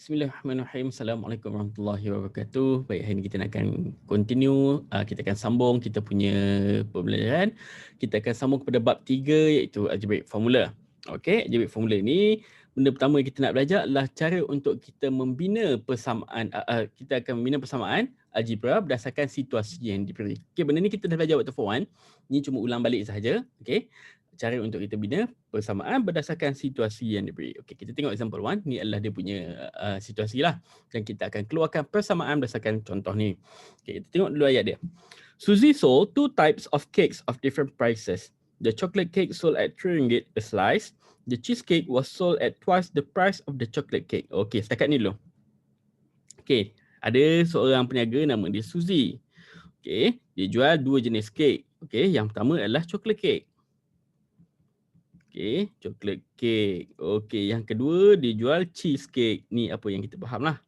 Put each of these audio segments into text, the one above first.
Bismillahirrahmanirrahim. Assalamualaikum warahmatullahi wabarakatuh. Baik, hari ini kita akan continue. Kita akan sambung kita punya pembelajaran. Kita akan sambung kepada bab 3 iaitu algebraic formula. Okey, algebraic formula ini benda pertama yang kita nak belajar adalah cara untuk kita membina persamaan. Kita akan membina persamaan algebra berdasarkan situasi yang diberi. Okey, benda ni kita dah belajar waktu form 1. Ni cuma ulang balik sahaja. Okey. Cara untuk kita bina persamaan berdasarkan situasi yang diberi. Okey, kita tengok example 1. Ni adalah dia punya situasi lah. Dan kita akan keluarkan persamaan berdasarkan contoh ni. Okey, kita tengok dulu ayat dia. Suzy sold 2 types of cakes of different prices. The chocolate cake sold at RM3 a slice. The cheesecake was sold at twice the price of the chocolate cake. Okey, setakat ni dulu. Okey, ada seorang peniaga nama dia Suzy. Okey, dia jual 2 jenis kek. Okey, yang pertama adalah chocolate cake. Okey, chocolate cake. Okey, yang kedua dia jual cheesecake. Ni apa yang kita faham lah.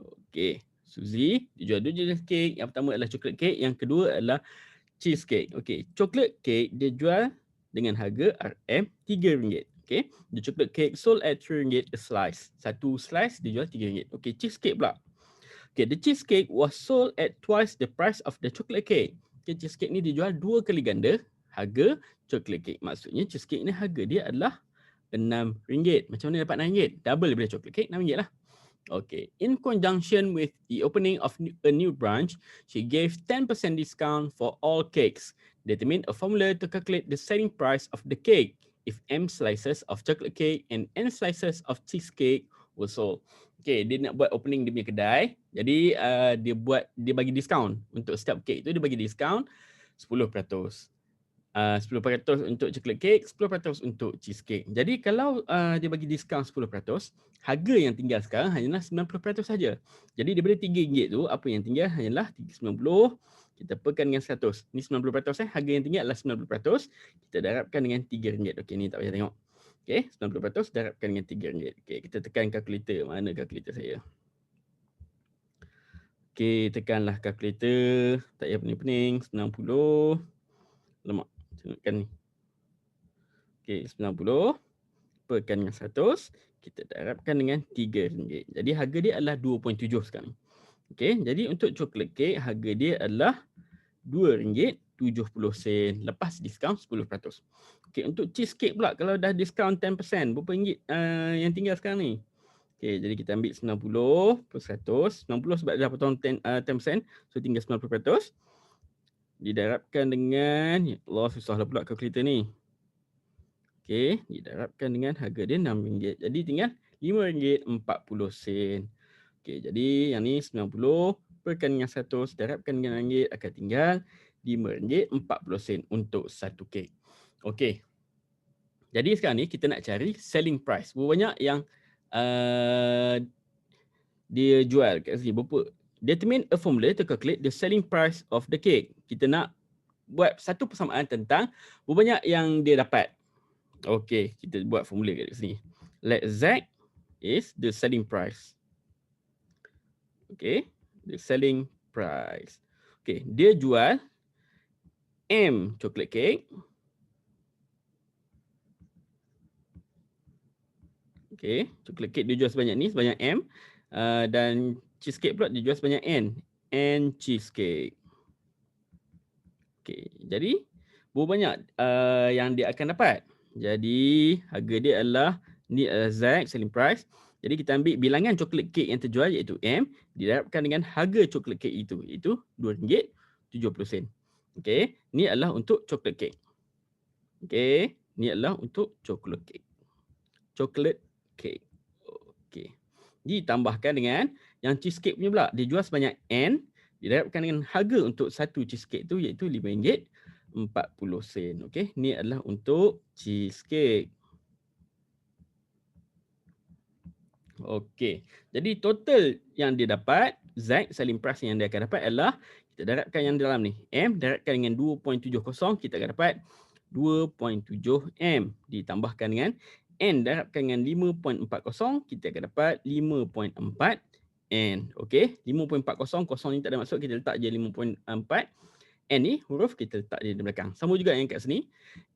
Okey, Suzy dia jual 2 jenis kek. Yang pertama adalah chocolate cake, yang kedua adalah cheesecake. Okey, chocolate cake dia jual dengan harga RM3. Okey, the chocolate cake sold at RM3 a slice. Satu slice dia jual RM3. Okey, cheesecake pula. Okey, the cheesecake was sold at twice the price of the chocolate cake. Okey, cheesecake ni dijual 2 kali ganda harga chocolate cake. Maksudnya cheesecake ni harga dia adalah RM6. Macam mana dapat RM6? Double daripada chocolate cake, RM6 lah. Okay. In conjunction with the opening of a new branch, she gave 10% discount for all cakes. Determine a formula to calculate the selling price of the cake if M slices of chocolate cake and N slices of cheesecake were sold. Okay, dia nak buat opening dia punya kedai. Jadi dia bagi diskaun untuk setiap cake tu, dia bagi diskaun 10%. 10% untuk chocolate cake, 10% untuk cheesecake. Jadi kalau dia bagi diskaun 10%, harga yang tinggal sekarang hanyalah 90% saja. Jadi daripada RM3 tu, apa yang tinggal hanyalah RM90. Kita pekan dengan 100. Ni 90%, harga yang tinggal adalah 90%. Kita darabkan dengan RM3. Okey, ni tak payah tengok. Okey, 90% darabkan dengan RM3. Okey, kita tekan kalkulator. Mana kalkulator saya? Okey, tekanlah kalkulator. Tak payah pening-pening. 90. Lemak. Tengokkan ni. Okey, 90 pekan dengan 100, kita darabkan dengan RM3. Jadi harga dia adalah 2.7 sekarang. Okey, jadi untuk chocolate cake harga dia adalah RM2.70 lepas diskaun 10%. Okey, untuk cheesecake pula kalau dah diskaun 10%, berapa ringgit yang tinggal sekarang ni? Okey, jadi kita ambil 90 plus 100. 90 sebab dah potong 10%, so tinggal 90%. Didarabkan dengan, ya Allah susahlah pula kalkulator ni. Okey, didarabkan dengan harga dia RM6. Jadi tinggal RM5.40. Okey, jadi yang ni 90 pekan dengan 100 darabkan dengan RM6 akan tinggal RM5.40 untuk satu kek. Okey. Jadi sekarang ni kita nak cari selling price. Berapa banyak yang dia jual kat sini? Berapa? Determine a formula to calculate the selling price of the cake. Kita nak buat satu persamaan tentang berapa banyak yang dia dapat. Okey, kita buat formula kat sini. Let Z is the selling price. Okey, the selling price. Okey, dia jual M chocolate cake. Okey, chocolate cake dia jual sebanyak ni, sebanyak M. Dan cheesecake pula dia jual sebanyak N cheesecake. Okey, jadi berapa banyak yang dia akan dapat? Jadi harga dia adalah, ni adalah Z, selling price. Jadi kita ambil bilangan chocolate cake yang terjual iaitu M, didarabkan dengan harga chocolate cake itu, iaitu RM2.70. Okey, ni adalah untuk chocolate cake. Okey, ni adalah untuk chocolate cake. Chocolate cake. Okey. Ditambahkan dengan yang cheesecake punya pula, dia jual sebanyak N, didarabkan dengan harga untuk satu cheesecake tu iaitu RM5.40. Okey, ni adalah untuk cheesecake. Okey, jadi total yang dia dapat, Z, selling price yang dia akan dapat adalah, kita darabkan yang dalam ni, M darabkan dengan 2.70, kita akan dapat 2.7M. Ditambahkan dengan N darabkan dengan 5.40, kita akan dapat 5.4N. Okey, 5.40, kosong ni tak ada maksud, kita letak je 5.4. N ni huruf kita letak di belakang. Sama juga yang kat sini.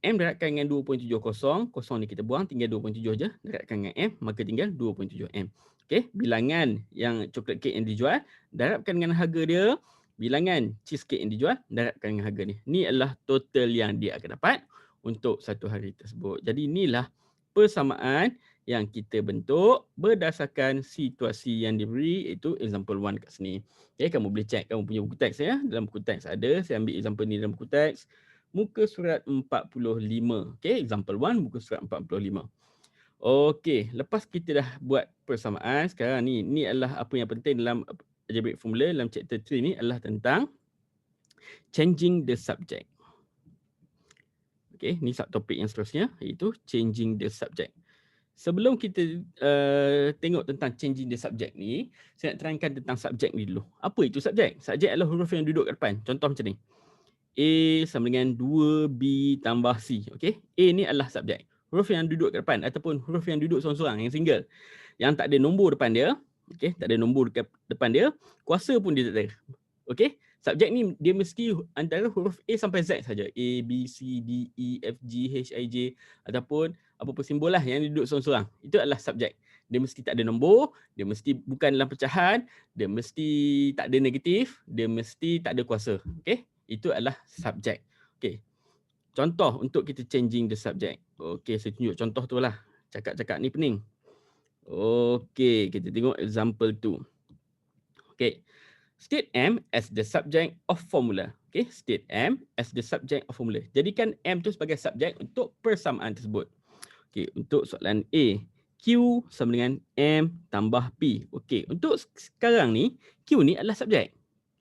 M darabkan dengan 2.70, kosong ni kita buang, tinggal 2.7 je. Darabkan dengan M, maka tinggal 2.7 M. Okey, bilangan yang coklat cake yang dijual, darabkan dengan harga dia. Bilangan cheesecake yang dijual, darabkan dengan harga ni. Ni adalah total yang dia akan dapat untuk satu hari tersebut. Jadi inilah persamaan yang kita bentuk berdasarkan situasi yang diberi, iaitu example 1 kat sini. Okay, kamu boleh check kamu punya buku teks ya. Dalam buku teks ada, saya ambil example ni dalam buku teks. Muka surat 45. Okay, example 1, muka surat 45. Okay, lepas kita dah buat persamaan, sekarang ni adalah apa yang penting dalam algebraic formula dalam chapter 3 ni adalah tentang changing the subject. Okay, ni subtopik yang seterusnya, iaitu changing the subject. Sebelum kita tengok tentang changing the subject ni, saya nak terangkan tentang subjek ni dulu. Apa itu subjek? Subjek adalah huruf yang duduk kat depan. Contoh macam ni. A sama dengan 2B tambah C. Okay? A ni adalah subjek. Huruf yang duduk kat depan ataupun huruf yang duduk seorang-seorang, yang single. Yang tak ada nombor depan dia. Okay? Tak ada nombor dekat depan dia. Kuasa pun dia tak ada. Okay? Subjek ni dia mesti antara huruf A sampai Z saja. A, B, C, D, E, F, G, H, I, J ataupun apa-apa simbol lah yang duduk seorang-seorang. Itu adalah subjek. Dia mesti tak ada nombor, dia mesti bukan dalam pecahan, dia mesti tak ada negatif, dia mesti tak ada kuasa. Okay? Itu adalah subjek. Okay. Contoh untuk kita changing the subject. Okay, saya tunjuk contoh tu lah. Cakap-cakap ni pening. Okay, kita tengok example 2. Okay. State M as the subject of formula. Okay, state M as the subject of formula. Jadikan M tu sebagai subjek untuk persamaan tersebut. Okay, untuk soalan A, Q sama dengan M tambah P. Okay, untuk sekarang ni, Q ni adalah subjek.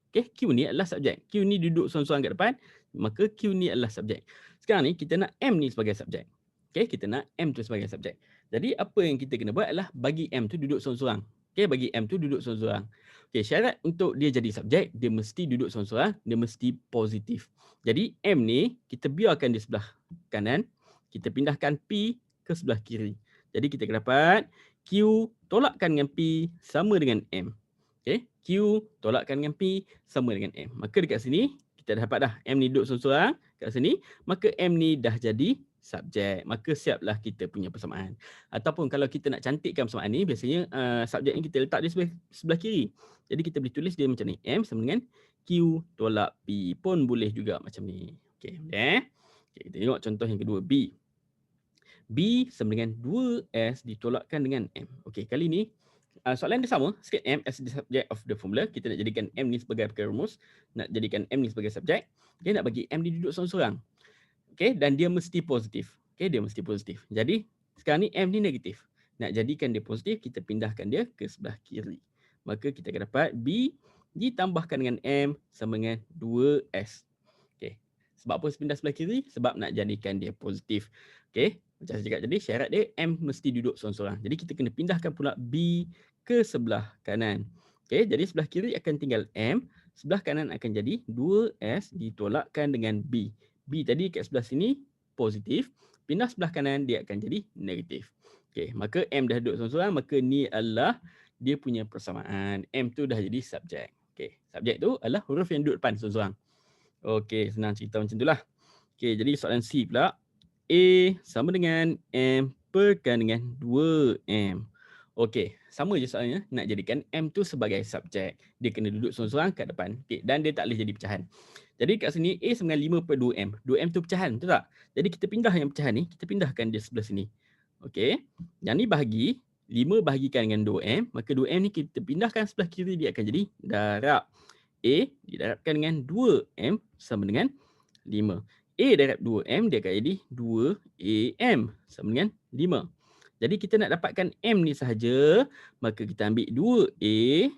Okay, Q ni adalah subjek. Q ni duduk seorang-seorang kat depan, maka Q ni adalah subjek. Sekarang ni kita nak M ni sebagai subjek. Okay, kita nak M tu sebagai subjek. Jadi apa yang kita kena buat adalah bagi M tu duduk seorang-seorang. Okay, bagi M tu duduk seorang-seorang. Okay, syarat untuk dia jadi subjek, dia mesti duduk seorang-seorang, dia mesti positif. Jadi M ni kita biarkan di sebelah kanan, kita pindahkan P ke sebelah kiri. Jadi kita akan dapat Q tolakkan dengan P sama dengan M. Okay, Q tolakkan dengan P sama dengan M. Maka dekat sini kita dah dapat dah M ni duduk seorang-seorang kat sini, maka M ni dah jadi subjek. Maka siaplah kita punya persamaan. Ataupun kalau kita nak cantikkan persamaan ni, biasanya subjek ni kita letak di sebelah kiri. Jadi kita boleh tulis dia macam ni. M sama dengan Q tolak P pun boleh juga macam ni. Okay, okay, kita tengok contoh yang kedua, B. B sama dengan 2S ditolakkan dengan M. Okey, kali ni soalan dia sama. Sikit M as the subject of the formula. Kita nak jadikan M ni sebagai perkara rumus. Nak jadikan M ni sebagai subjek. Okay, nak bagi M ni duduk seorang-seorang. Okay, dan dia mesti positif. Okay, dia mesti positif. Jadi, sekarang ni M ni negatif. Nak jadikan dia positif, kita pindahkan dia ke sebelah kiri. Maka kita akan dapat B ditambahkan dengan M sama dengan 2S. Okay. Sebab apa pindah sebelah kiri? Sebab nak jadikan dia positif. Okay. Macam saya cakap tadi, syarat dia M mesti duduk seorang-seorang. Jadi kita kena pindahkan pula B ke sebelah kanan. Okay. Jadi sebelah kiri akan tinggal M. Sebelah kanan akan jadi 2S ditolakkan dengan B. B tadi kat sebelah sini positif. Pindah sebelah kanan dia akan jadi negatif. Okay. Maka M dah duduk seorang-seorang. Maka ni adalah dia punya persamaan. M tu dah jadi subjek. Okay. Subjek tu adalah huruf yang duduk depan seorang-seorang. Okey, senang cerita macam itulah. Okey, jadi soalan C pula. A sama dengan M perkan dengan 2M. Okey, sama je soalannya. Nak jadikan M tu sebagai subjek. Dia kena duduk seorang-seorang kat depan. Okey, dan dia tak boleh jadi pecahan. Jadi kat sini A sama dengan 5 per 2M. 2M tu pecahan, betul tak? Jadi kita pindah yang pecahan ni, kita pindahkan dia sebelah sini. Okey, yang ni bahagi. 5 bahagikan dengan 2M. Maka 2M ni kita pindahkan sebelah kiri, dia akan jadi darab. A didarabkan dengan 2M sama dengan 5. A darab 2M dia akan jadi 2AM sama dengan 5. Jadi kita nak dapatkan M ni sahaja, maka kita ambil 2A.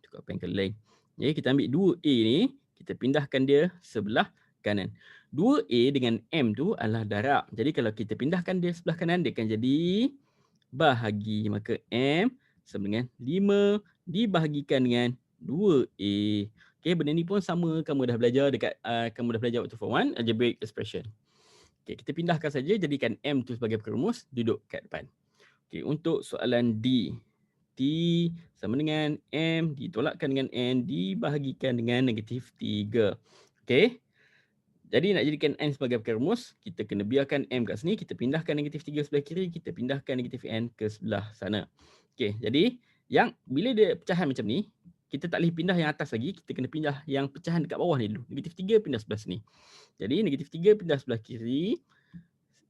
Tukar pen ke lain. Jadi kita ambil 2A ni, kita pindahkan dia sebelah kanan. 2A dengan M tu adalah darab. Jadi kalau kita pindahkan dia sebelah kanan, dia akan jadi bahagi. Maka M sama dengan 5 dibahagikan dengan 2A. Okay, benda ni pun sama kamu dah belajar dekat kamu dah belajar waktu form 1, algebraic expression. Okay, kita pindahkan saja, jadikan M tu sebagai perkara rumus, duduk kat depan. Okay, untuk soalan D. T sama dengan M ditolakkan dengan N dibahagikan dengan negatif 3. Okey. Jadi nak jadikan N sebagai perkara rumus, kita kena biarkan M kat sini, kita pindahkan negatif 3 sebelah kiri, kita pindahkan negatif N ke sebelah sana. Okey, jadi yang bila dia pecahan macam ni, kita tak boleh pindah yang atas lagi, kita kena pindah yang pecahan dekat bawah ni dulu. Negatif 3 pindah sebelah sini. Jadi negatif 3 pindah sebelah kiri,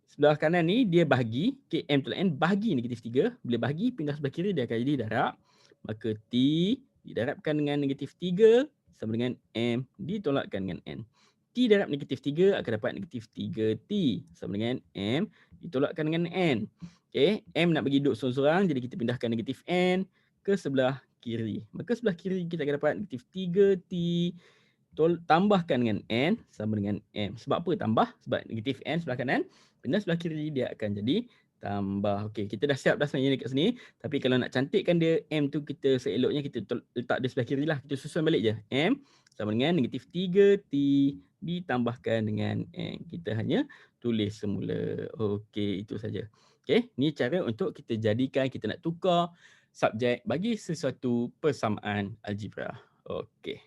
sebelah kanan ni dia bahagi, okay, M tolak N bahagi negatif 3. Bila bahagi, pindah sebelah kiri, dia akan jadi darab. Maka T didarabkan dengan negatif 3 sama dengan M ditolakkan dengan N. T darab negatif 3 akan dapat negatif 3T sama dengan M ditolakkan dengan N. Okay, M nak bagi duduk seorang-seorang, jadi kita pindahkan negatif N ke sebelah kiri. Maka sebelah kiri kita akan dapat negatif 3T tambahkan dengan N sama dengan M. Sebab apa tambah? Sebab negatif N sebelah kanan, pindah sebelah kiri dia akan jadi tambah. Okey, kita dah siap dah sebenarnya dekat sini. Tapi kalau nak cantikkan dia, M tu kita seeloknya kita letak dia sebelah kiri lah. Kita susun balik je. M sama dengan negatif 3T ditambahkan dengan N. Kita hanya tulis semula. Okey, itu saja. Okey, ni cara untuk kita jadikan, kita nak tukar subjek bagi sesuatu persamaan algebra. Okey.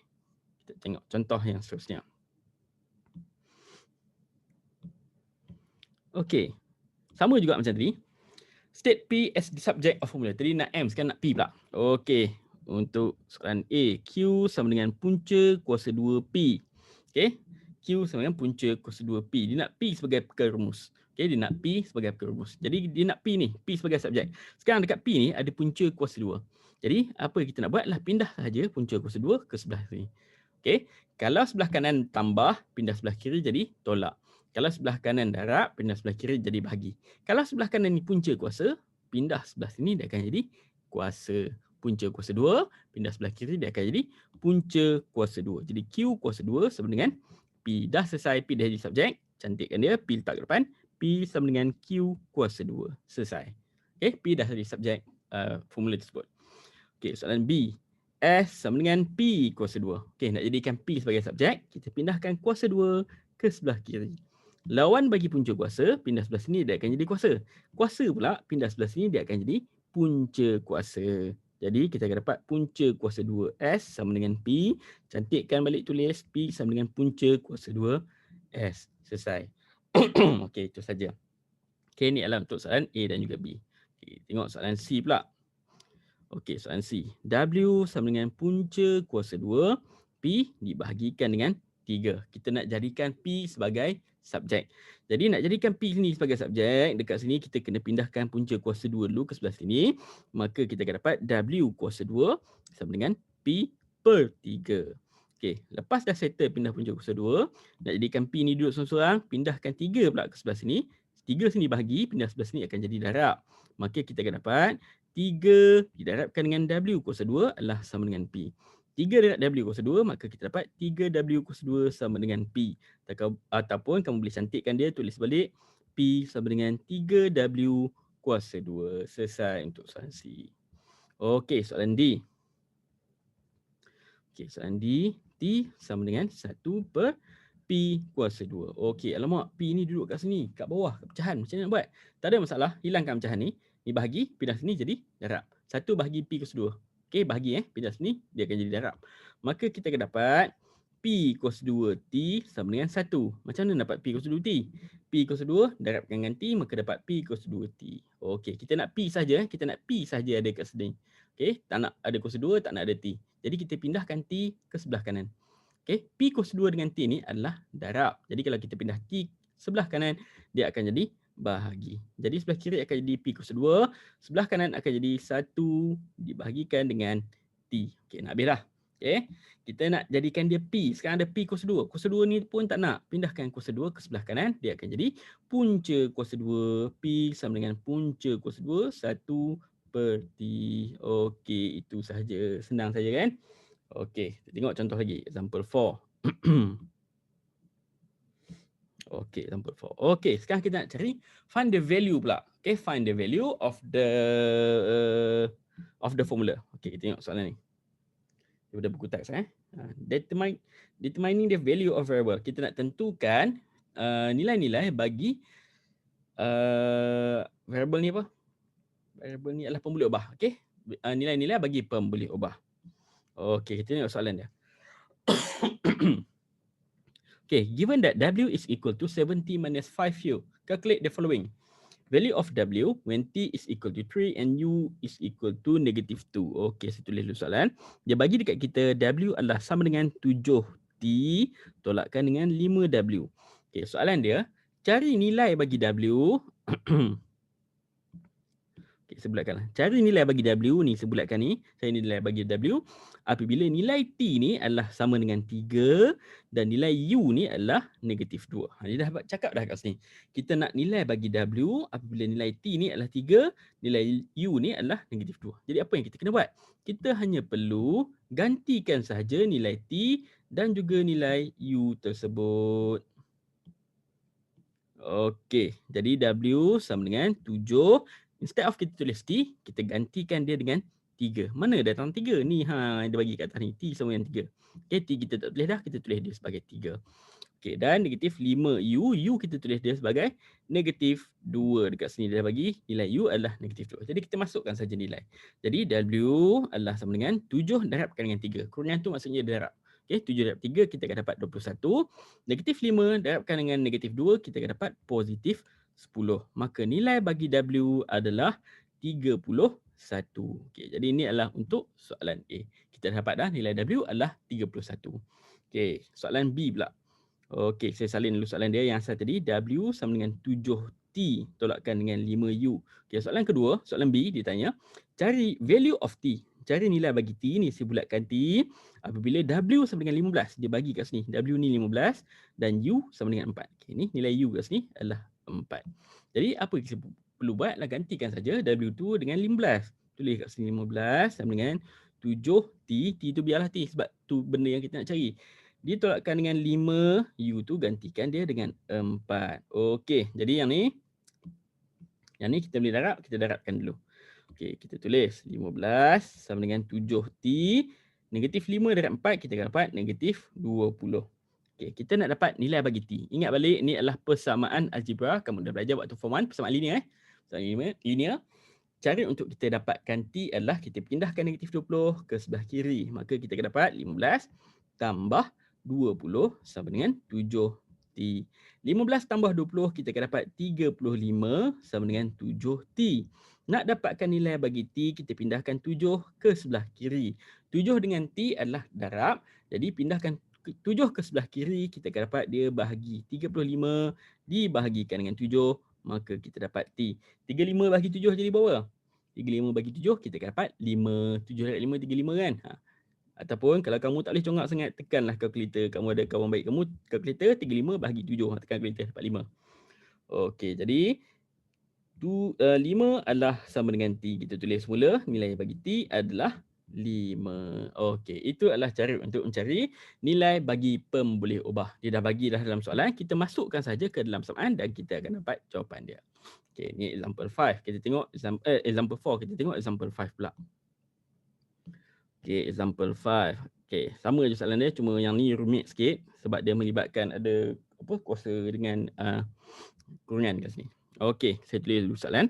Kita tengok contoh yang seterusnya. Okey. Sama juga macam tadi. State P as the subject of formula. Tadi nak M, sekarang nak P pula. Okey. Untuk soalan A, Q sama dengan punca kuasa 2P. Okey. Q sama dengan punca kuasa 2P. Dia nak P sebagai perkara rumus. Okey, dia nak P sebagai perkara rumus. Jadi dia nak P ni, P sebagai subjek. Sekarang dekat P ni ada punca kuasa 2. Jadi apa kita nak buat adalah pindah sahaja punca kuasa 2 ke sebelah sini. Okey. Kalau sebelah kanan tambah, pindah sebelah kiri jadi tolak. Kalau sebelah kanan darab, pindah sebelah kiri jadi bahagi. Kalau sebelah kanan ni punca kuasa, pindah sebelah sini dia akan jadi kuasa. Punca kuasa 2, pindah sebelah kiri dia akan jadi punca kuasa 2. Jadi Q kuasa 2 sama dengan P. Dah selesai P dah jadi subjek, cantikkan dia, P letak ke depan. P sama dengan Q kuasa 2. Selesai. Okay, P dah jadi subjek formula tersebut. Okay, soalan B. S sama dengan P kuasa 2. Okay, nak jadikan P sebagai subjek, kita pindahkan kuasa 2 ke sebelah kiri. Lawan bagi punca kuasa, pindah sebelah sini dia akan jadi kuasa. Kuasa pula, pindah sebelah sini dia akan jadi punca kuasa. Jadi kita akan dapat punca kuasa 2S sama dengan P. Cantikkan balik tulis P sama dengan punca kuasa 2S. Selesai. Okey, itu saja. Okey, ini adalah untuk soalan A dan juga B. Okay, tengok soalan C pula. Okey, soalan C. W sama dengan punca kuasa 2. P dibahagikan dengan 3. Kita nak jadikan P sebagai subjek. Jadi nak jadikan P sini sebagai subjek, dekat sini kita kena pindahkan punca kuasa 2 dulu ke sebelah sini. Maka kita akan dapat W kuasa 2 sama dengan P per 3. Okey, lepas dah settle pindah punca kuasa 2, nak jadikan P ni duduk seorang-seorang, pindahkan 3 pula ke sebelah sini. 3 sini bahagi, pindah sebelah sini akan jadi darab. Maka kita akan dapat 3 didarabkan dengan W kuasa 2 adalah sama dengan P. 3 darab W kuasa 2, maka kita dapat 3W kuasa 2 sama dengan P. Ataupun kamu boleh cantikkan dia, tulis balik P sama dengan 3W kuasa 2. Selesai untuk soalan C. Okey, soalan D. Okey, soalan D. T sama dengan 1 per P kuasa 2. Okey, alamak, P ni duduk kat sini, kat bawah, kat pecahan. Macam mana nak buat? Tak ada masalah, hilangkan pecahan ni. Ni bahagi, pindah sini jadi darab. 1 bahagi P kuasa 2. Okey, bahagi pindah sini, dia akan jadi darab. Maka kita akan dapat P kuasa 2T sama dengan 1. Macam mana dapat P kuasa 2T? P kuasa 2 darabkan dengan T, maka dapat P kuasa 2T. Okey, kita nak P saja, kita nak P saja ada kat sini. Okey, tak nak ada kuasa 2, tak nak ada T. Jadi kita pindahkan T ke sebelah kanan. Okey, P kuasa 2 dengan T ni adalah darab. Jadi kalau kita pindah T sebelah kanan, dia akan jadi bahagi. Jadi sebelah kiri akan jadi P kuasa 2, sebelah kanan akan jadi 1 dibahagikan dengan T. Okey, nak habis dah. Okey, kita nak jadikan dia P. Sekarang ada P kuasa 2. Kuasa 2 ni pun tak nak. Pindahkan kuasa 2 ke sebelah kanan, dia akan jadi punca kuasa 2. P sama dengan punca kuasa 2, 1 per T. Okey, itu sahaja. Senang saja kan? Okey, kita tengok contoh lagi. Example 4. Okey, example 4. Okey, sekarang kita nak cari find the value pula. Okey, find the value of the formula. Okey, kita tengok soalan ni. Daripada buku teks determining the value of variable. Kita nak tentukan nilai-nilai bagi variable ni apa? Variable ni adalah pemboleh ubah. Okey. nilai-nilai bagi pemboleh ubah. Okey, kita tengok soalan dia. Okay, given that W is equal to 70 minus 5U, calculate the following. Value of W when T is equal to 3 and U is equal to -2. Okey, saya tulis dulu soalan. Dia bagi dekat kita W adalah sama dengan 7T tolakkan dengan 5W. Okey, soalan dia, cari nilai bagi W. Okay, saya bulatkan. Cari nilai bagi W ni, saya bulatkan ni. Saya nilai bagi W apabila nilai T ni adalah sama dengan 3 dan nilai U ni adalah -2. Dia dah cakap dah kat sini. Kita nak nilai bagi W apabila nilai T ni adalah 3, nilai U ni adalah -2. Jadi apa yang kita kena buat? Kita hanya perlu gantikan sahaja nilai T dan juga nilai U tersebut. Okey, jadi W sama dengan 7. Instead of kita tulis T, kita gantikan dia dengan 3. Mana datang 3? Ni dia bagi kat atas ni. T sama dengan 3. Okey, T kita tak tulis dah. Kita tulis dia sebagai 3. Okey, dan -5U. U kita tulis dia sebagai -2. Dekat sini dia bagi nilai U adalah -2. Jadi kita masukkan saja nilai. Jadi W adalah sama dengan 7 darabkan dengan 3. Kurungan tu maksudnya darab. Okey, 7 darab 3 kita akan dapat 21. -5 darabkan dengan -2 kita akan dapat +10. Maka nilai bagi W adalah 31. Okey, jadi ini adalah untuk soalan A. Kita dapat dah nilai W adalah 31. Okey, soalan B pula. Okey, saya salin dulu soalan dia yang asal tadi. W sama dengan 7T tolakkan dengan 5U. Okey, soalan kedua, soalan B dia tanya, cari value of T. Cari nilai bagi T ni, saya bulatkan T apabila W sama dengan 15. Dia bagi kat sini, W ni 15 dan U sama dengan 4. Okey, ni nilai U kat sini adalah 4. Jadi apa kita perlu buat? Gantikan saja W tu dengan 15. Tulis kat sini 15 sama dengan 7T. T tu biarlah T sebab tu benda yang kita nak cari. Ditolakkan dengan 5, U tu gantikan dia dengan 4. Okey, jadi yang ni kita boleh darab, kita darabkan dulu. Okey, kita tulis 15 sama dengan 7T. -5 darab 4, kita akan dapat -20. Okey, kita nak dapat nilai bagi T. Ingat balik, ni adalah persamaan algebra. Kamu dah belajar waktu form 1, persamaan linear. Persamaan linear. Cara untuk kita dapatkan T adalah kita pindahkan -20 ke sebelah kiri. Maka kita akan dapat 15 tambah 20 sama dengan 7T. 15 tambah 20 kita akan dapat 35 sama dengan 7T. Nak dapatkan nilai bagi T, kita pindahkan 7 ke sebelah kiri. 7 dengan T adalah darab. Jadi pindahkan 7 ke sebelah kiri, kita akan dapat dia bahagi 35 dibahagikan dengan 7. Maka kita dapat T. 35 bagi 7 jadi berapa? 35 bagi 7 kita akan dapat 5. 7 darab 5, 35 kan? Ataupun kalau kamu tak boleh congak sangat, tekanlah kalkulator. Kamu ada kawan baik kamu, kalkulator 35 bahagi 7. Tekan kalkulator dapat 5. Okey, jadi 5 adalah sama dengan T. Kita tulis semula nilai bagi T adalah 5. Okey, itu adalah cara untuk mencari nilai bagi pemboleh ubah. Dia dah bagi dah dalam soalan, kita masukkan saja ke dalam soalan dan kita akan dapat jawapan dia. Okey, ni example 5. Kita tengok example 4, kita tengok example 5 pula. Okey, example 5. Okey, sama je soalan dia, cuma yang ni rumit sikit sebab dia melibatkan ada kuasa dengan kurungan kat sini. Okey, saya tulis dulu soalan.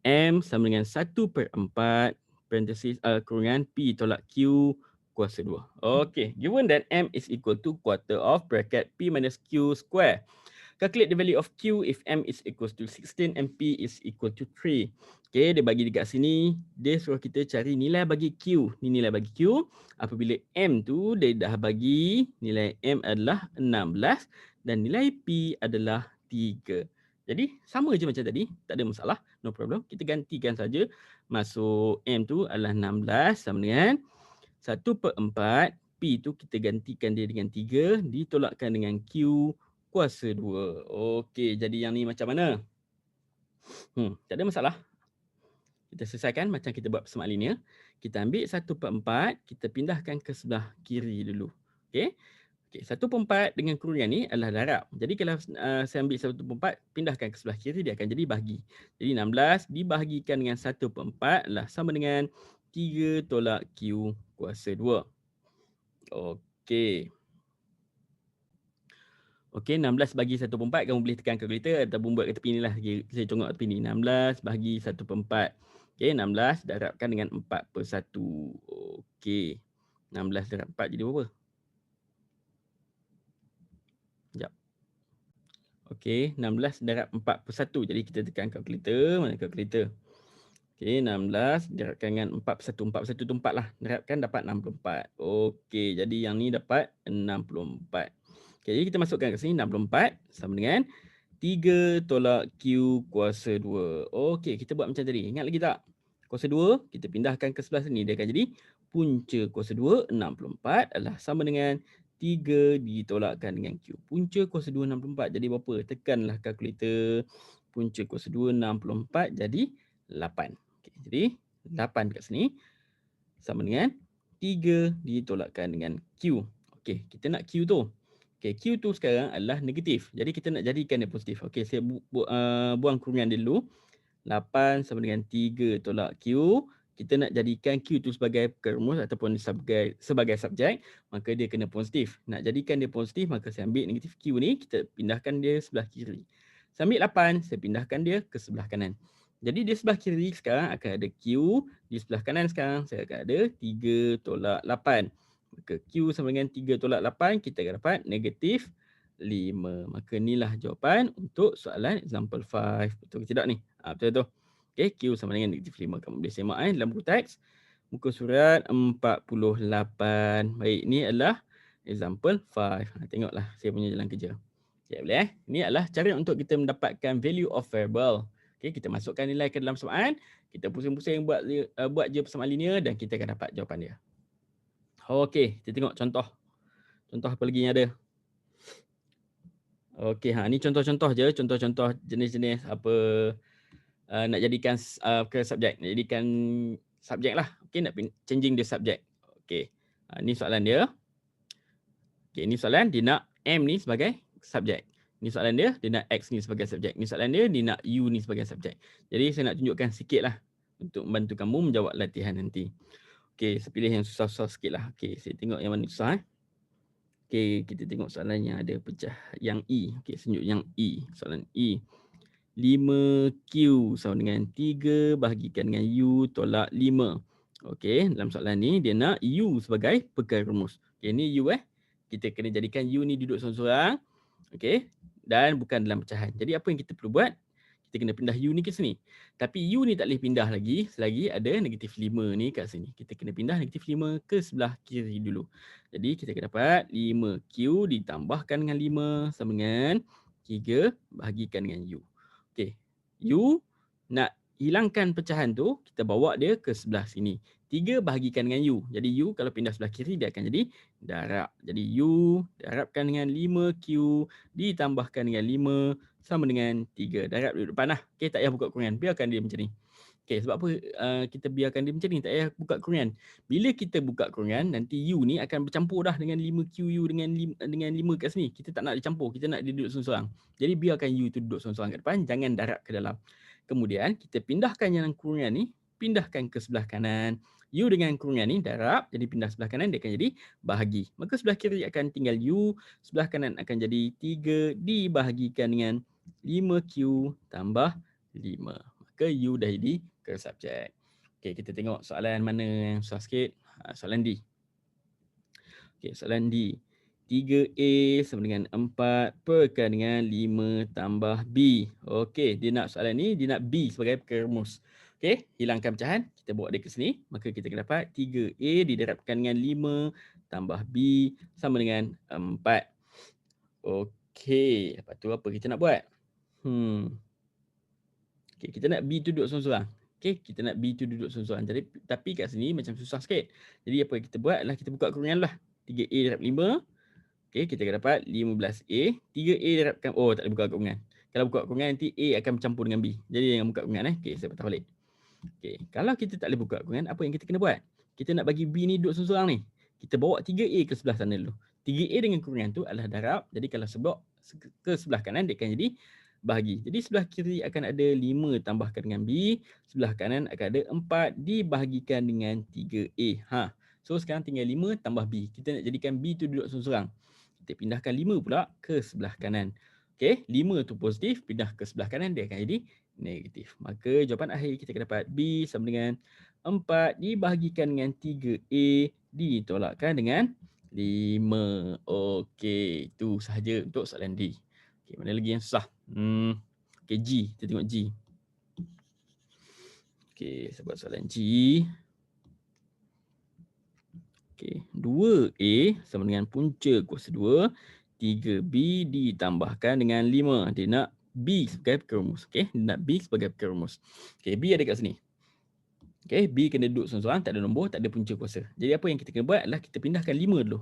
M sama dengan 1/4 parenthesis kurungan P tolak Q kuasa 2. Okey, given that M is equal to quarter of bracket P minus Q square. Calculate the value of Q if M is equal to 16 and P is equal to 3. Okay, dia bagi dekat sini, dia suruh kita cari nilai bagi Q. Ni nilai bagi Q. Apabila M tu, dia dah bagi nilai M adalah 16 dan nilai P adalah 3. Jadi, sama je macam tadi. Tak ada masalah. No problem. Kita gantikan saja. Masuk M tu adalah 16 sama dengan 1/4. P tu kita gantikan dia dengan 3. Ditolakkan dengan Q kuasa 2. Okey, jadi yang ni macam mana? Tak ada masalah. Kita selesaikan macam kita buat persamaan linear. Kita ambil 1/4, kita pindahkan ke sebelah kiri dulu. Okey. Okey, 1/4 dengan kurungan ni adalah darab. Jadi kalau saya ambil 1/4, pindahkan ke sebelah kiri, dia akan jadi bahagi. Jadi 16 dibahagikan dengan 1/4 adalah sama dengan 3 tolak Q kuasa 2. Okey. Okey, 16 bagi 1/4, kamu boleh tekan kalkulator ataupun buat kat tepi ni lah. Saya congak tepi ni. 16 bahagi 1/4. Okey, 16 darabkan dengan 4/1. Okey. 16 darab 4 jadi berapa? Sekejap. Okey, 16 darab 4/1. Jadi kita tekan kalkulator. Mana kalkulator? Okey, 16 darabkan dengan 4/1. 4/1 tu 4 lah. Darabkan dapat 64. Okey, jadi yang ni dapat 64. Okey, jadi kita masukkan kat sini 64 sama dengan 3 tolak Q kuasa 2. Okey, kita buat macam tadi. Ingat lagi tak? Kuasa 2, kita pindahkan ke sebelah sini. Dia akan jadi punca kuasa 2, 64 adalah sama dengan 3 ditolakkan dengan Q. Punca kuasa 2, 64. Jadi berapa? Tekanlah kalkulator. Punca kuasa 2, 64 jadi 8. Okey, jadi 8 dekat sini sama dengan 3 ditolakkan dengan Q. Okey, kita nak Q tu. Okey, Q tu sekarang adalah negatif. Jadi kita nak jadikan dia positif. Okey, saya buang kurungan dia dulu. 8 sama dengan 3 tolak Q. Kita nak jadikan Q tu sebagai perumus ataupun sebagai subjek, maka dia kena positif. Nak jadikan dia positif, maka saya ambil negatif Q ni, kita pindahkan dia sebelah kiri. Saya ambil 8, saya pindahkan dia ke sebelah kanan. Jadi di sebelah kiri sekarang akan ada Q, di sebelah kanan sekarang saya akan ada 3 tolak 8. Maka Q sama dengan 3 tolak 8, kita akan dapat negatif 5. Maka inilah jawapan untuk soalan example 5. Betul ke tidak ni? Betul tu. Okey, Q sama dengan negatif 5. Kamu boleh semak dalam buku teks. Muka surat 48. Baik, ini adalah example 5. Tengoklah saya punya jalan kerja. Okey, boleh Ini adalah cara untuk kita mendapatkan value of variable. Okey, kita masukkan nilai ke dalam persamaan. Kita pusing-pusing buat je persamaan linear dan kita akan dapat jawapan dia. Okey, kita tengok contoh. Contoh apa lagi yang ada? Okey, ni contoh-contoh je, contoh-contoh jenis-jenis apa nak jadikan ke subjek, nak jadikan subjek lah. Okey, nak changing the subject. Okey. Ni soalan dia. Okey, ni soalan dia nak M ni sebagai subjek. Ni soalan dia nak X ni sebagai subjek. Ni soalan dia nak U ni sebagai subjek. Jadi saya nak tunjukkan sikit lah untuk membantu kamu menjawab latihan nanti. Okey, saya pilih yang susah-susah sikit lah. Okey, saya tengok yang mana susah. Okey, kita tengok soalan yang ada pecah. Yang E. Okey, saya tunjuk yang E. Soalan E. 5Q sama dengan 3 bahagikan dengan U tolak 5. Okey, dalam soalan ni dia nak U sebagai pecahan rumus. Okey, ni U Kita kena jadikan U ni duduk seorang-seorang. Okey, dan bukan dalam pecahan. Jadi apa yang kita perlu buat? Kita kena pindah U ni ke sini. Tapi U ni tak boleh pindah lagi selagi ada negatif 5 ni kat sini. Kita kena pindah negatif 5 ke sebelah kiri dulu. Jadi kita akan dapat 5Q ditambahkan dengan 5 sama dengan 3 bahagikan dengan U. Okey, U nak hilangkan pecahan tu, kita bawa dia ke sebelah sini. 3 bahagikan dengan U. Jadi U kalau pindah sebelah kiri dia akan jadi darab. Jadi U darabkan dengan 5Q ditambahkan dengan 5 sama dengan 3. Darab duduk depan lah. Okey, tak payah buka kurungan. Biarkan dia macam ni. Okey, sebab apa kita biarkan dia macam ni? Tak payah buka kurungan. Bila kita buka kurungan, nanti U ni akan bercampur dah dengan 5QU dengan 5 kat sini. Kita tak nak dia campur. Kita nak dia duduk seorang-seorang. Jadi biarkan U tu duduk seorang-seorang kat depan. Jangan darab ke dalam. Kemudian kita pindahkan yang kurungan ni. Pindahkan ke sebelah kanan. U dengan kurungan ni darab. Jadi pindah sebelah kanan dia akan jadi bahagi. Maka sebelah kiri akan tinggal U. Sebelah kanan akan jadi 3 dibahagikan dengan 5Q tambah 5. Maka U dah jadi ke subjek. Okey, kita tengok soalan mana yang susah sikit. Soalan D. Okey, soalan D. 3A sama dengan 4 perkan dengan 5 tambah B. Okey, dia nak soalan ni, dia nak B sebagai perumus. Okey, hilangkan pecahan. Kita bawa dia ke sini. Maka kita akan dapat 3A didarabkan dengan 5 tambah B sama dengan 4. Okey, lepas tu apa kita nak buat? Okey, kita nak B tu duduk seorang-seorang. Okey, kita nak B tu duduk seorang-seorang. Jadi, tapi kat sini macam susah sikit. Jadi apa yang kita buat adalah kita buka kurungan lah. 3A darab 5. Okey, kita akan dapat 15A. 3A darabkan, tak boleh buka kurungan. Kalau buka kurungan nanti A akan bercampur dengan B. Jadi jangan buka kurungan. Okey, saya patah balik. Okey, kalau kita tak boleh buka kurungan, apa yang kita kena buat? Kita nak bagi B ni duduk seorang-seorang ni. Kita bawa 3A ke sebelah sana dulu. 3A dengan kurungan tu adalah darab. Jadi kalau sebab ke sebelah kanan, dia akan jadi bahagi. Jadi sebelah kiri akan ada 5 tambahkan dengan B. Sebelah kanan akan ada 4 dibahagikan dengan 3A. So sekarang tinggal 5 tambah B. Kita nak jadikan B tu duduk seorang-seorang. Kita pindahkan 5 pula ke sebelah kanan. Okey, 5 tu positif, pindah ke sebelah kanan dia akan jadi negatif. Maka jawapan akhir kita akan dapat B sama dengan 4 dibahagikan dengan 3A ditolakkan dengan 5. Okey, itu sahaja untuk soalan D. Okey, mana lagi yang susah? Okey, G. Kita tengok G. Okey, saya buat soalan G. Okey, 2A sama dengan punca kuasa 2, 3B ditambahkan dengan 5. Dia nak B sebagai perkara rumus. Okey, dia nak B sebagai perkara rumus. Okey, B ada kat sini. Okey, B kena duduk seorang-seorang, tak ada nombor, tak ada punca kuasa. Jadi apa yang kita kena buat adalah kita pindahkan 5 dulu.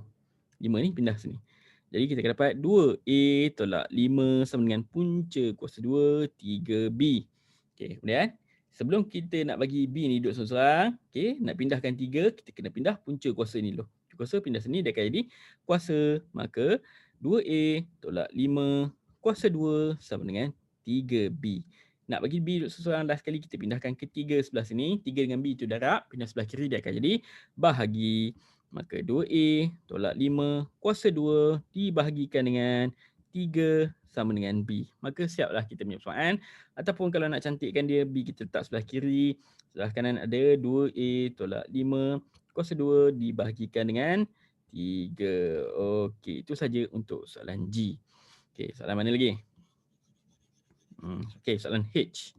5 ni pindah sini. Jadi kita akan dapat 2A tolak 5 sama dengan punca kuasa 2, 3B. Okey, kemudian sebelum kita nak bagi B ni duduk seorang-seorang, okey, nak pindahkan 3, kita kena pindah punca kuasa ni dulu. Punca kuasa pindah sini, dia akan jadi kuasa. Maka 2A tolak 5 kuasa 2 sama dengan 3B. Nak bagi B duduk seorang-seorang, last sekali kita pindahkan ke 3 sebelah sini. 3 dengan B itu darab, pindah sebelah kiri dia akan jadi bahagi. Maka 2A tolak 5 kuasa 2 dibahagikan dengan 3 sama dengan B. Maka siaplah kita punya persamaan. Ataupun kalau nak cantikkan dia, B kita letak sebelah kiri. Sebelah kanan ada 2A tolak 5 kuasa 2 dibahagikan dengan 3. Okey, itu saja untuk soalan G. Okey, soalan mana lagi? Okey, soalan H.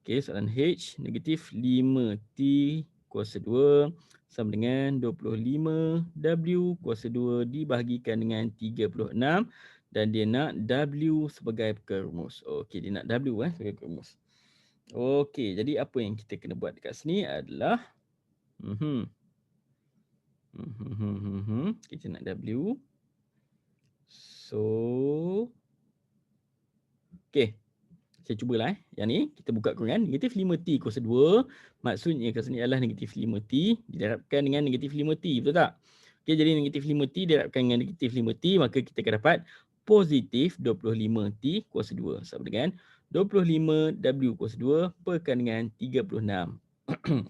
Okey, soalan H, negatif 5T kuasa 2 sama dengan 25W kuasa 2 dibahagikan dengan 36 dan dia nak W sebagai perkara rumus. Okey, dia nak W sebagai perkara rumus. Okey, jadi apa yang kita kena buat dekat sini adalah kita nak W. So, okey. Saya cubalah Yang ni kita buka kurungan negatif 5T kuasa 2. Maksudnya kat sini adalah negatif 5T didarabkan dengan negatif 5T. Betul tak? Okey, jadi negatif 5T didarabkan dengan negatif 5T. Maka kita akan dapat positif 25T kuasa 2. Sama dengan 25W kuasa 2 perkan dengan 36.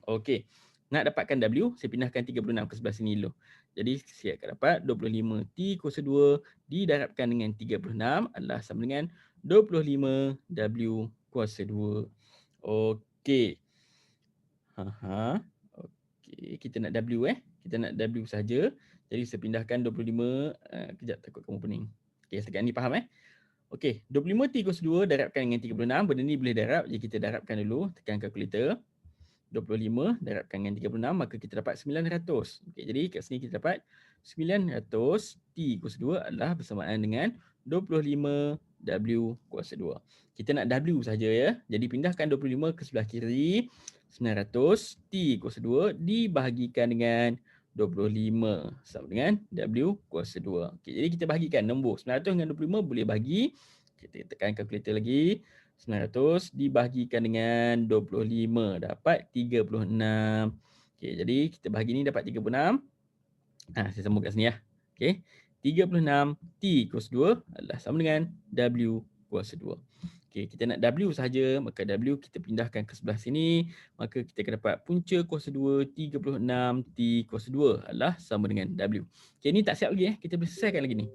Okey. Nak dapatkan W, saya pindahkan 36 ke sebelah sini dulu. Jadi saya akan dapat 25T kuasa 2 didarabkan dengan 36 adalah sama dengan 25W kuasa 2. Okey. Okey, kita nak W Kita nak W saja. Jadi saya pindahkan 25. Kejap, takut kamu pening. Okey, setakat ni faham Okey, 25T kuasa 2 darabkan dengan 36. Benda ni boleh darab. Jadi kita darabkan dulu. Tekan kalkulator. 25 darabkan dengan 36. Maka kita dapat 900. Okey, jadi kat sini kita dapat 900 T kuasa 2 adalah bersamaan dengan 25W kuasa 2. Kita nak W saja ya. Jadi pindahkan 25 ke sebelah kiri. 900 T kuasa 2 dibahagikan dengan 25 sama dengan W kuasa 2. Okey, jadi kita bahagikan nombor 900 dengan 25 boleh bahagi. Kita tekan kalkulator lagi. 900 dibahagikan dengan 25 dapat 36. Okey, jadi kita bahagi ni dapat 36. Saya sambung kat sini ya. Okey. 36 T kuasa 2 adalah sama dengan W kuasa 2. Okey, kita nak W sahaja, maka W kita pindahkan ke sebelah sini. Maka kita akan dapat punca kuasa 2 36 T kuasa 2 adalah sama dengan W. Okey, ni tak siap lagi kita boleh selesaikan lagi ni.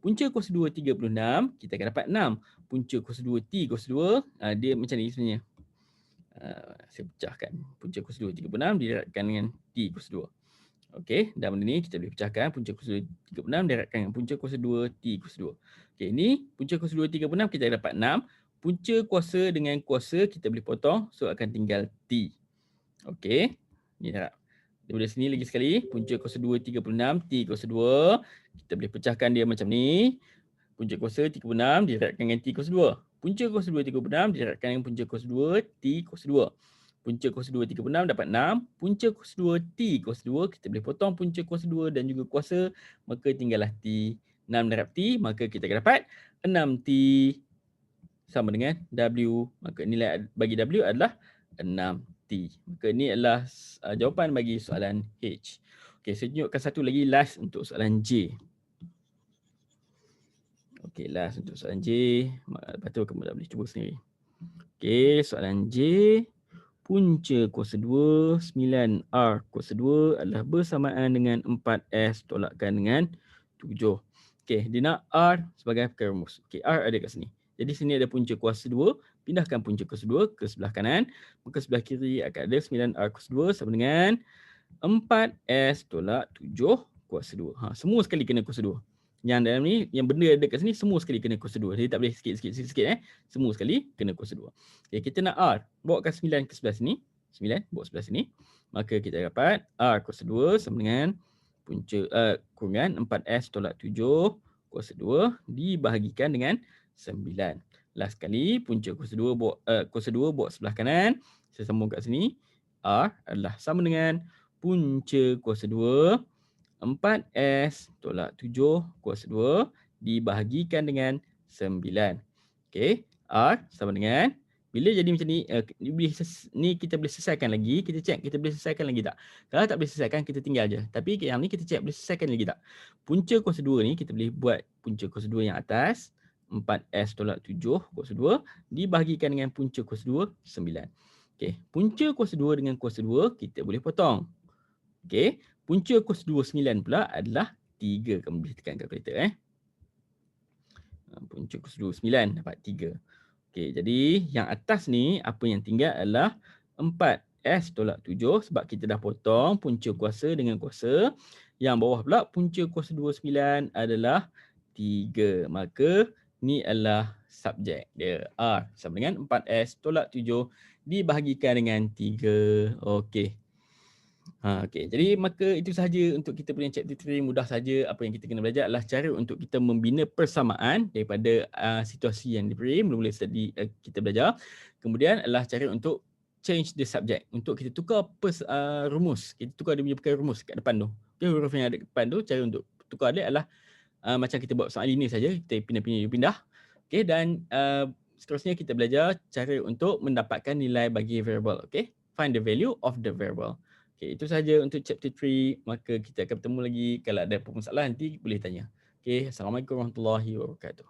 Punca kuasa 2 36, kita akan dapat 6. Punca kuasa 2 T kuasa 2, dia macam ni sebenarnya. Saya pecahkan. Punca kuasa 2 36 didarabkan dengan T kuasa 2. Okey, dan benda ni kita boleh pecahkan. Punca kuasa 2 36 didarabkan dengan punca kuasa 2 T kuasa 2. Okey, ni punca kuasa 2 36 kita dapat 6. Punca kuasa dengan kuasa kita boleh potong, so akan tinggal T. Okey, ni darab. Daripada sini lagi sekali, punca kuasa 2 36 T kuasa 2. Kita boleh pecahkan dia macam ni. Punca kuasa 36 didarabkan dengan T kuasa 2. Punca kuasa 2 36 didarabkan dengan punca kuasa 2 T kuasa 2. Punca kuasa 2 36 dapat 6. Punca kuasa 2 T kuasa 2, kita boleh potong punca kuasa 2 dan juga kuasa. Maka tinggallah T. 6 darab T, maka kita akan dapat 6T sama dengan W. Maka nilai bagi W adalah 6T. Maka ni adalah jawapan bagi soalan H. Okey, saya tunjukkan satu lagi last untuk soalan J. Okey, last untuk soalan J. Lepas tu kamu dah boleh cuba sendiri. Okey, soalan J. Punca kuasa 2, 9R kuasa 2 adalah bersamaan dengan 4S tolakkan dengan 7. Okey, dia nak R sebagai perkara rumus. Okey, R ada kat sini. Jadi sini ada punca kuasa 2, P pindahkan punca kuasa 2 ke sebelah kanan, maka sebelah kiri akan ada 9R kuasa 2 sama dengan 4S tolak 7 kuasa 2. Semua sekali kena kuasa 2. Yang dalam ni, yang benda ada kat sini, semua sekali kena kuasa 2. Jadi tak boleh sikit-sikit. Semua sekali kena kuasa 2. Okay, kita nak R. Bawakan 9 ke sebelah sini. 9 bawa sebelah sini. Maka kita dapat R kuasa 2 sama dengan punca kurungan 4S tolak 7 kuasa 2 dibahagikan dengan 9. Last sekali, punca kuasa 2 bawa sebelah kanan. Saya sambung kat sini. R adalah sama dengan punca kuasa 2 4S tolak 7 kuasa 2 dibahagikan dengan 9. Okey, R sama dengan, bila jadi macam ni, ni kita boleh selesaikan lagi, kita check kita boleh selesaikan lagi tak. Kalau tak boleh selesaikan, kita tinggal je. Tapi yang ni kita check boleh selesaikan lagi tak. Punca kuasa 2 ni kita boleh buat punca kuasa 2 yang atas, 4S tolak 7 kuasa 2 dibahagikan dengan punca kuasa 2, 9. Okey, punca kuasa 2 dengan kuasa 2 kita boleh potong. Okey, punca kuasa 2 9 pula adalah 3. Kamu boleh tekan kalkulator punca kuasa 2 9 dapat 3. Okey, jadi yang atas ni apa yang tinggal adalah 4S tolak 7 sebab kita dah potong punca kuasa dengan kuasa. Yang bawah pula punca kuasa 2 9 adalah 3. Maka ni adalah subjek dia. R sama dengan 4S tolak 7 dibahagikan dengan 3. Okey. Okey, jadi maka itu sahaja untuk kita punya chapter 3. Mudah saja. Apa yang kita kena belajar adalah cara untuk kita membina persamaan daripada situasi yang diberi. Mula-mula kita belajar. Kemudian adalah cara untuk change the subject. Untuk kita tukar rumus. Kita tukar dia punya perkara rumus kat depan tu. Okay, huruf yang ada kat depan tu, cara untuk tukar dia adalah macam kita buat soal ini saja. Kita pindah-pindah. Okay, dan seterusnya kita belajar cara untuk mendapatkan nilai bagi variable. Okay, find the value of the variable. Okay, itu sahaja untuk chapter 3. Maka kita akan bertemu lagi. Kalau ada apa masalah nanti boleh tanya. Okay, Assalamualaikum warahmatullahi wabarakatuh.